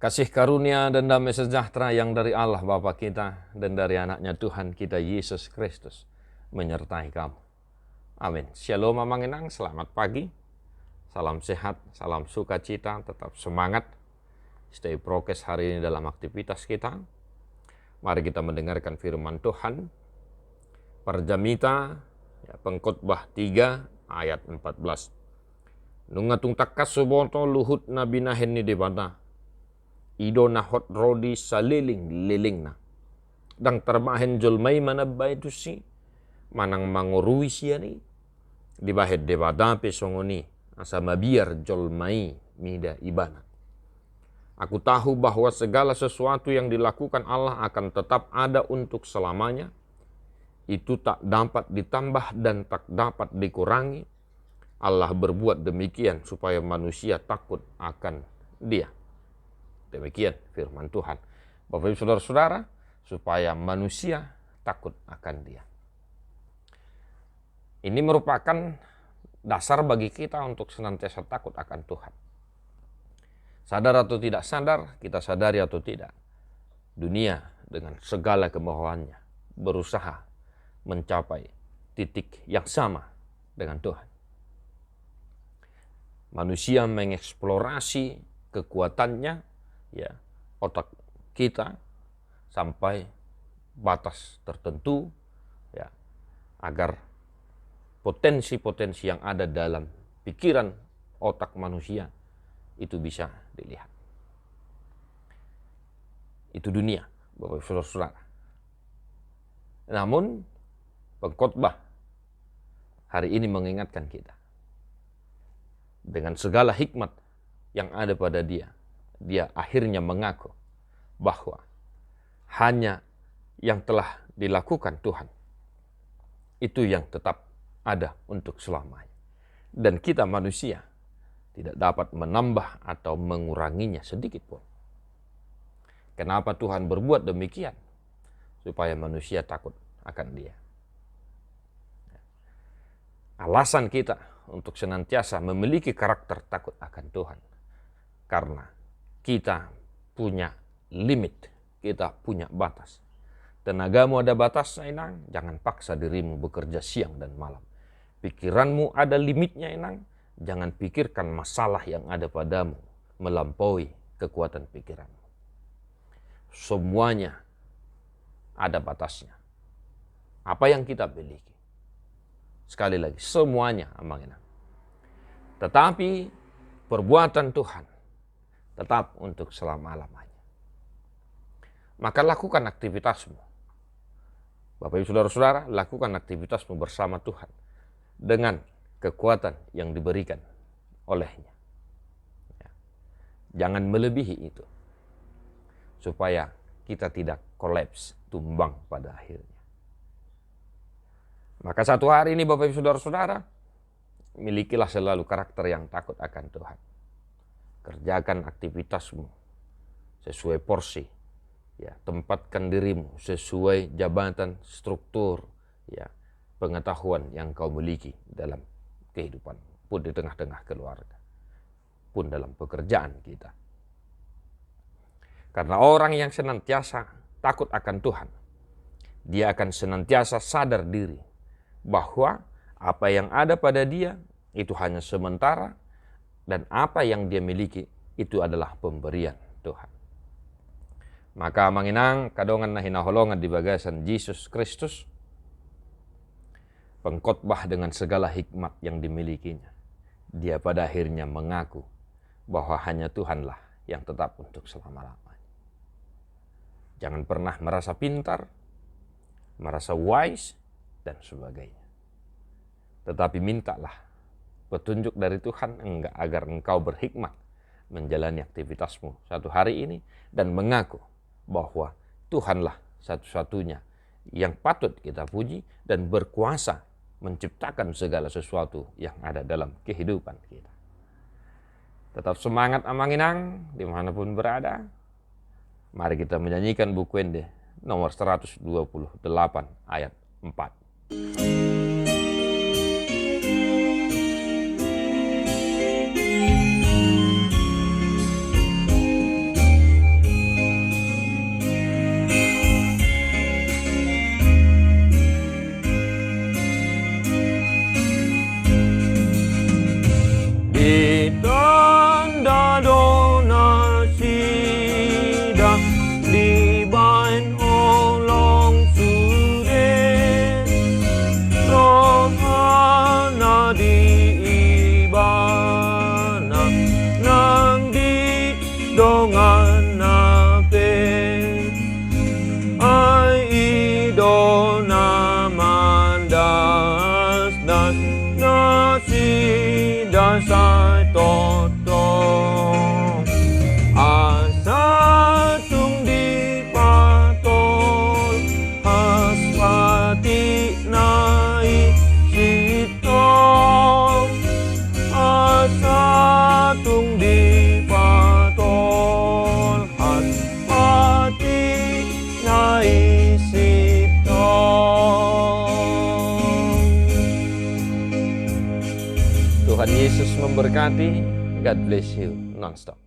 Kasih karunia dan damai sejahtera yang dari Allah Bapa kita dan dari anaknya Tuhan kita Yesus Kristus menyertai kamu. Amin. Shalom Amanginang, selamat pagi. Salam sehat, salam sukacita, tetap semangat. Stay prokes hari ini dalam aktivitas kita. Mari kita mendengarkan firman Tuhan. Parjamita, Pengkhotbah 3 ayat 14. Nungatung takas suboto luhut na binahen ni debana. Ido na hot rodi sa liling na. Dang terbahen jolmay manabay tu si. Manang mangurui siya ni. Dibahed debada pesongoni. Asa mabiar jolmay mida ibana. Aku tahu bahwa segala sesuatu yang dilakukan Allah akan tetap ada untuk selamanya. Itu tak dapat ditambah dan tak dapat dikurangi. Allah berbuat demikian supaya manusia takut akan Dia. Demikian firman Tuhan. Bapak Ibu Saudara-saudara, supaya manusia takut akan Dia. Ini merupakan dasar bagi kita untuk senantiasa takut akan Tuhan. Sadar atau tidak sadar, kita sadari atau tidak, dunia dengan segala kemauannya berusaha mencapai titik yang sama dengan Tuhan. Manusia mengeksplorasi kekuatannya, otak kita sampai batas tertentu, agar potensi-potensi yang ada dalam pikiran otak manusia itu bisa dilihat. Itu dunia, Bapak Ibu Saudara. Namun pengkhotbah hari ini mengingatkan kita dengan segala hikmat yang ada pada dia akhirnya mengaku bahwa hanya yang telah dilakukan Tuhan itu yang tetap ada untuk selamanya. Dan kita manusia tidak dapat menambah atau menguranginya sedikit pun. Kenapa Tuhan berbuat demikian? Supaya manusia takut akan Dia. Alasan kita untuk senantiasa memiliki karakter takut akan Tuhan. Karena kita punya limit, kita punya batas. Tenagamu ada batasnya, Inang, jangan paksa dirimu bekerja siang dan malam. Pikiranmu ada limitnya, Inang, jangan pikirkan masalah yang ada padamu melampaui kekuatan pikiranmu. Semuanya ada batasnya. Apa yang kita miliki? Sekali lagi, semuanya amanginang. Tetapi perbuatan Tuhan tetap untuk selama-lamanya. Maka lakukan aktivitasmu. Bapak Ibu Saudara-saudara, lakukan aktivitasmu bersama Tuhan dengan kekuatan yang diberikan oleh-Nya. Jangan melebihi itu, supaya kita tidak kolaps, tumbang pada akhirnya. Maka satu hari ini Bapak Ibu Saudara-saudara, milikilah selalu karakter yang takut akan Tuhan. Kerjakan aktivitasmu sesuai porsi, tempatkan dirimu sesuai jabatan, struktur, pengetahuan yang kau miliki dalam kehidupan, pun di tengah-tengah keluarga, pun dalam pekerjaan kita. Karena orang yang senantiasa takut akan Tuhan, dia akan senantiasa sadar diri bahwa apa yang ada pada dia itu hanya sementara, dan apa yang dia miliki itu adalah pemberian Tuhan. Maka manginang kadongan na hinaholongan di bagasan Yesus Kristus, pengkhotbah dengan segala hikmat yang dimilikinya, dia pada akhirnya mengaku bahwa hanya Tuhanlah yang tetap untuk selama-lamanya. Jangan pernah merasa pintar, merasa wise, dan sebagainya. Tetapi mintalah petunjuk dari Tuhan agar engkau berhikmat menjalani aktivitasmu satu hari ini dan mengaku bahwa Tuhanlah satu-satunya yang patut kita puji dan berkuasa menciptakan segala sesuatu yang ada dalam kehidupan kita. Tetap semangat amanginang dimanapun berada. Mari kita menyanyikan buku Ende nomor 128 ayat 4. Tuhan Yesus memberkati. God bless you nonstop.